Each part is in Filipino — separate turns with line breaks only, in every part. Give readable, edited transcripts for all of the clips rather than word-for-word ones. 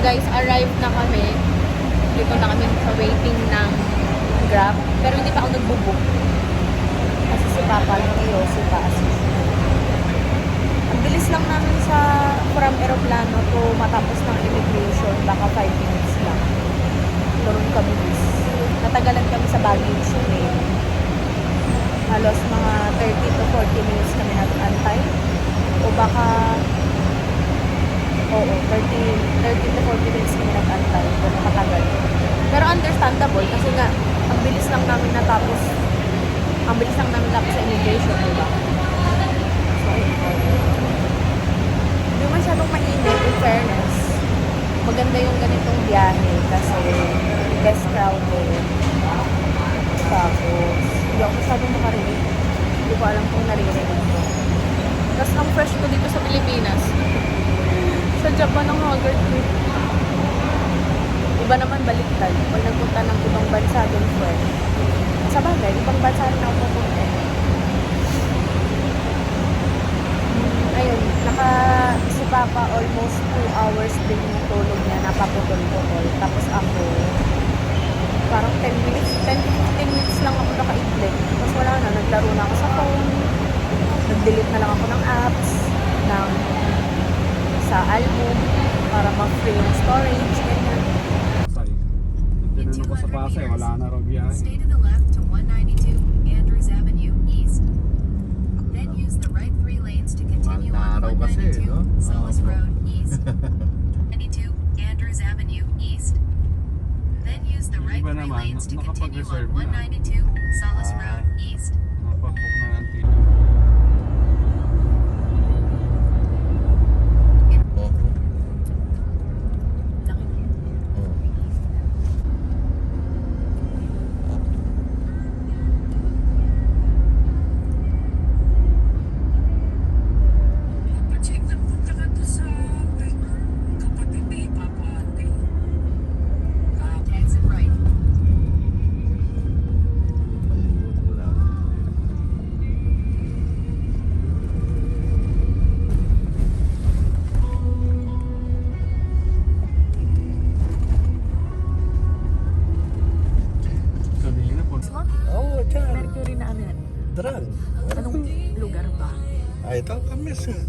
guys, arrive na kami. Dito na kami sa waiting ng Grab. Pero hindi pa ako nagbubook. Kasi si Papa lang kayo, si Pasi. Ang bilis lang namin from aeroplano to matapos ng immigration. Baka 5 minutes lang. Turun kami bis. Natagalan kami sa baggage claim. Halos mga 30 to 40 minutes kami nag-antay. O baka 30 to 40 minutes kami nag-antay. Pero matagal. Pero understandable kasi nga ang bilis lang namin natapos sa immigration, diba? So, hindi masyadong mainit, in fairness. Maganda yung ganitong biyahe kasi less crowded. Tapos, hindi ako masyadong makarinig. Hindi ko alam kung naririnig ko. Tapos, ang fresh ko dito sa Pilipinas. Sa Japan ang haggard ko. Iba naman baliktad. Pag nagpunta ng ibang bansa, doon fresh. Sa bagay, ibang bansa rin ako pupunta. Ayun, si Papa almost 2 hours din yung tulog niya, napaputol-putol. Tapos ako, parang 10 to 15 minutes lang ako nakaiglit. Tapos wala na, naglaro na ako sa phone. Nag-delete na lang ako ng apps, sa album, para mag-free yung storage, ganyan.
Tinanong ko sa Pasay, wala na raw biyahe.
Stay to the left to 192 Andrews Avenue East. Then use the right 3 lanes to continue on 192 Solis Road East. 92 Andrews Avenue East. Then use the right 3 lanes to continue on 192 Solis Road East.
Napapok na ng tito.
Exit right.
Kanina po.
Oo, dyan.
Mercury na ano yan?
Dran.
Anong lugar ba?
Ay, ito ang kamis nga.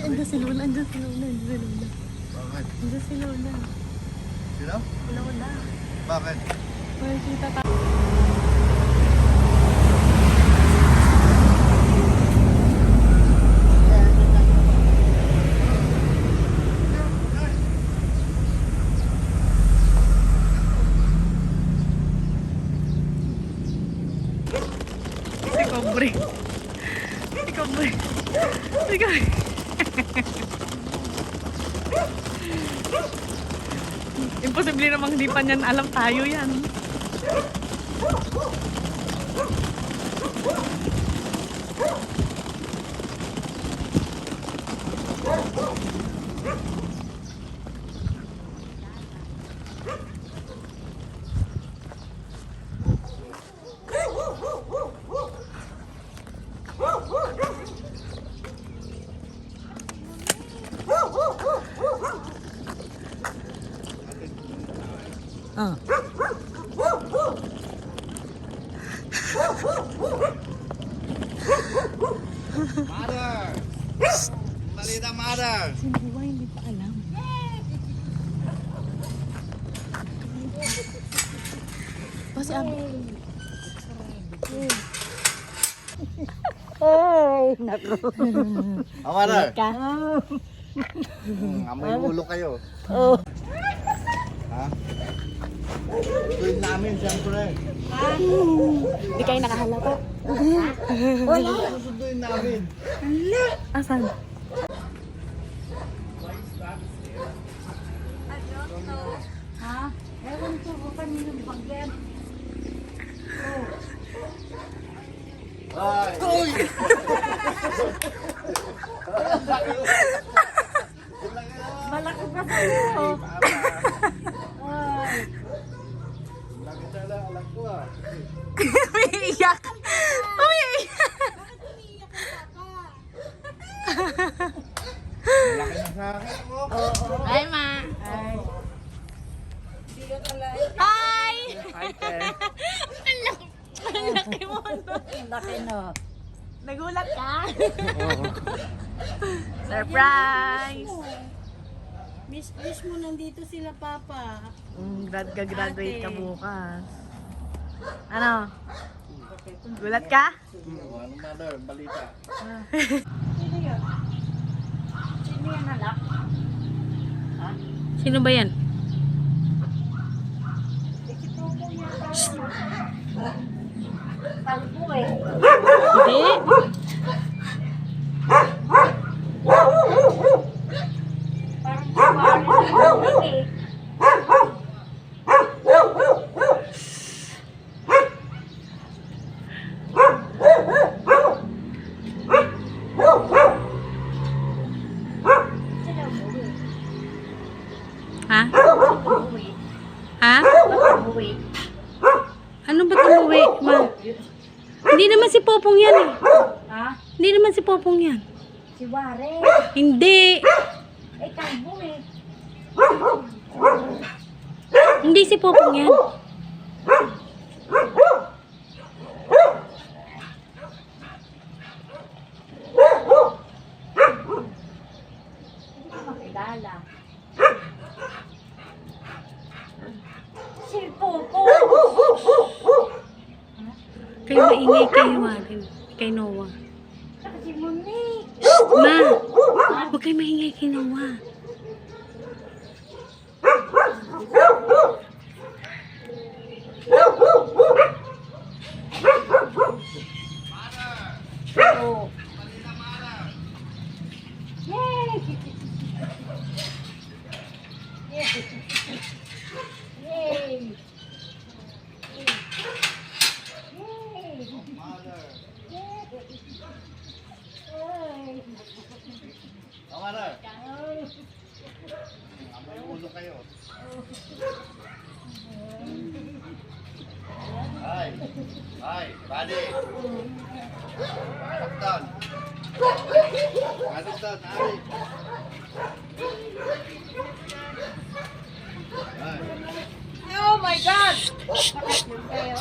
Andiyan si Lola, andiyan si Lola, andiyan si Lola.
Bakit?
Andiyan si Lola.
Sino?
Lola.
Bakit?
Makikita ka. Si Cobre. Si Cobre. Si Cobre. Imposible namang hindi pa niyan alam tayo yan. Ah.
Mother! Malita, mother!
Sino ba? Hindi pa alam. Oh, si Abi.
Ay, naku.
Oh, mother!
Ka?
Amoy ulo kayo.
Oh.
Ha? Tuwin namin, siyempre.
Hindi kayo nakahalata.
Wala.
Susunduin namin.
Asan?
Ha? Ewan ko kung kaninong bagyan.
Ay!
Malaki pa sa'yo. Ay.
Lagi tala, alam ko ah.
Umiiyak. Umiiyak.
Malaki na sa akin mo.
Hi, Ma.
Ay.
Hi!
Hi, Ken.
Ang laki mo, no?
Laki no.
Nagulat ka?
Oo.
Surprise!
Miss mo nandito sila papa.
Graduate ka bukas. Ano? Gulat ka?
Ano, mother? Balita.
Sino yun? Sino yan anak?
Sino ba yan?
Ikitulong yata yun. Kalbo eh.
Hindi.
Parang kumari eh. Sila umuwi.
Ha?
Umuwi.
Ha?
Umuwi.
Ano ba tumuwi, Ma? Hindi naman si Popong yan eh.
Ha?
Hindi naman si Popong yan.
Si Ware.
Hindi.
Eh, kalbo eh.
Hindi si Popong yan.
Hindi ko makilala. Si Popo.
Kayo maingay kay Warren. Kay Noah.
Saka si Monique.
Ma! Huwag kayo maingay kay Noah.
Oh. Yay! Yay!
Oh, mother! Amoy ulo kayo. Hi! Hi! Buddy! Hanap down! Hanap down! Hi! Hi!
Oh my God! Bakit yun kayo?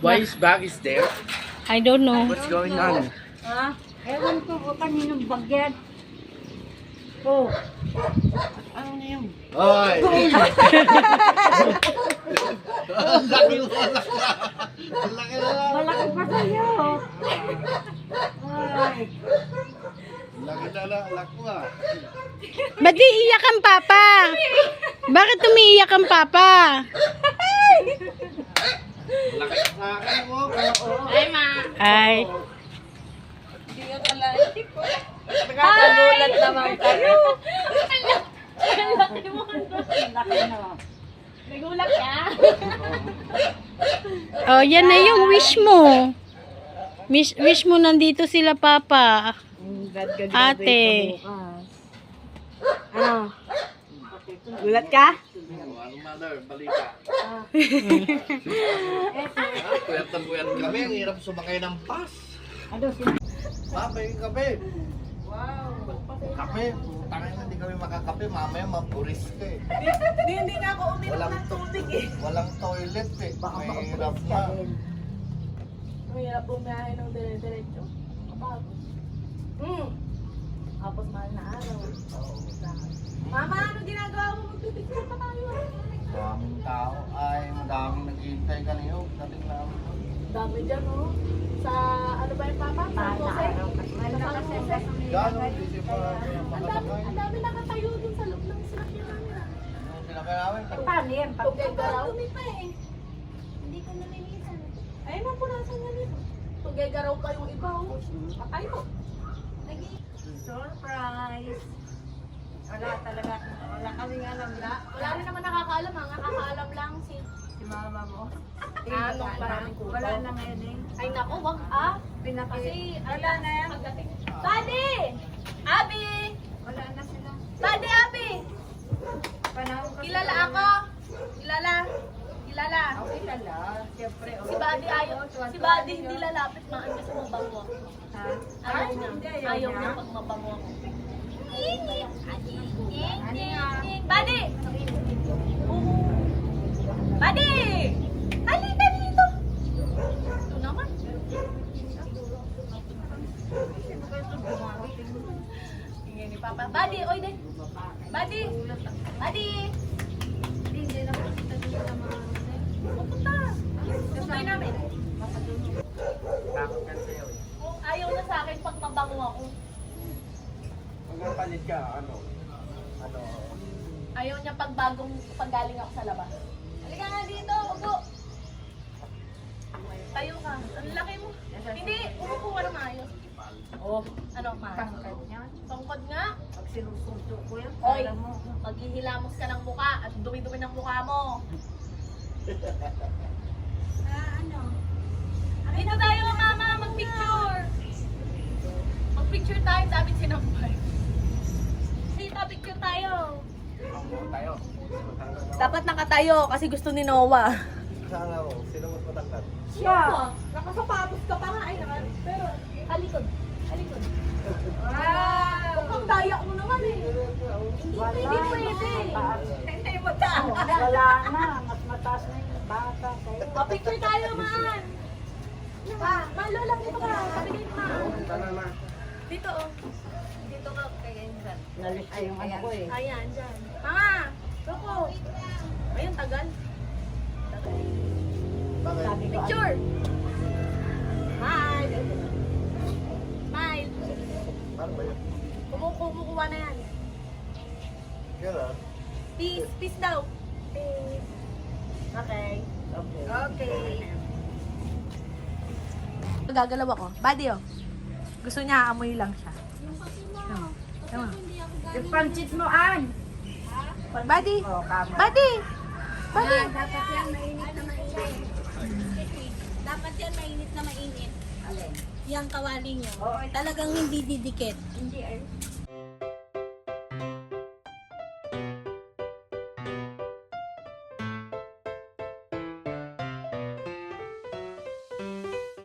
Why his bag is there?
I don't know.
What's going on?
Ha? Ewan ko kung kaninong bagyan. Oh. Ano na yun?
Hoy! Ang laki mo, ang laki na lang.
Malaki pa sa'yo. Ay.
Ang laki na lang, alak mo ah.
Ba't di iyak ang papa? Bakit umiiyak ang papa?
Ang laki sa akin mo.
Ay, ma. Ay. Nakakalulat naman kayo.
Laki na.
Nagulat ka? Oh, yan na yung wish mo. Wish mo nandito sila, papa. Ate.
Ano? Gulat ka?
Ano mother, balita. Puyat na puyat kami, ang hirap sumakay ng bus.
Ano sila?
Papay kape. Wow. Kape, tangin hindi kami makakape, mamaya maburis ka eh.
Hindi na ako uminom ng tubig eh.
Walang toilet eh. Mahirap na.
Mahirap bumiyahe ng dire-diretso. Kapagod. Tapos mahal na araw. Mama, ano ginagawa mo? Magpipicture pa tayo.
Maraming tao. Ay, madaming naghihintay kanina. Dating namin.
Dami dyan, oh. Sa, ano ba yung papa? Sa Jose? Sa Jose?
Gano'n, hindi pa makasakay.
Ang dami nakatayo dun sa loob ng sinakyan namin.
Yung sinakay namin,
Paano yan?
Tuggay-garaw. Hindi ko nalinisan. Ayun ang punasan niya dito. Tuggay-garaw pa yung iba, oh. Patay mo.
Surprise! Wala talaga. Wala kaming alam na.
Wala rin naman nakakaalam, ha? Nakakaalam lang si
Mama mo.
Anong maraming kuto.
Wala na ngayon eh.
Ay nako, wag ah. Kasi wala na yan. Pagdating. Buddy! Abi!
Wala na sila.
Buddy, Abi!
Panahon kasi.
Kilala ako. Kilala. Kilala.
Ako kilala. Siyempre.
Si Buddy ayaw. Si Buddy hindi lalapit maan kasi mabango ako.
Ha?
Ayaw
Ay,
niya.
hindi,
Ayaw niya pag mabango ako. Buddy! Buddy! Halika dito! Ito naman. Tingin ni Papa. Buddy, oy din. Buddy! Buddy!
Hindi na makita dito sa mga
Pupunta. Pupunta namin.
takot yan sa'yo eh.
Ayaw na sa akin pag mabango ako.
Pag napalit ka, ano?
Ayaw niya pag galing ako sa labas. Halika nga dito, upo. Tayo ka. Ang laki mo. Hindi, umupo ka na maayos. Oh, ano, maayos.
tangkad niya.
Tungkod nga.
Pag sinusunto ko yan,
Oy,
alam mo.
maghihilamos ka ng muka at dumi-dumi ng mukha mo.
Ano?
Dito tayo, mama, mag-picture. Mag-picture tayo, sabi sinampay. Dito, picture tayo.
Tayo.
Dapat nakatayo kasi gusto ni Noah.
Sana mo, sino mas matangkad?
Siya! Nakasapatos ka pa nga. Ay, pero, halikod. Halikod.
Wow!
Ang daya mo naman eh.
Wala
Hindi
na.
pwede.
Mataas.
Hindi mo ta.
Wala na. Mas mataas na yung bata sa'yo.
Picture tayo, man. Pa, lola, dito ka. Sabigay mo, ma.
Sana na.
Dito, oh. Dito ka kay Enza.
Nalis ay yung ano ko eh.
Ayan, dyan. Mama! Loko! Ayun, tagal.
Bakit?
Sabi ko,
Picture! Smile! Smile!
Paano ba yun?
Kumukuha na yan.
Kailan?
Peace! Peace daw! Peace! Okay. Okay. Gagalaw ako. Buddy, oh. Gusto niya, amoy lang siya.
yung pancit mo, An!
Buddy!
Oh, kama.
Buddy! Buddy!
Dapat yan mainit na mainit.
Dapat yan mainit na mainit.
Alin?
Yang kawali nyo.
Oo,
Talagang hindi didikit.
Hindi ay.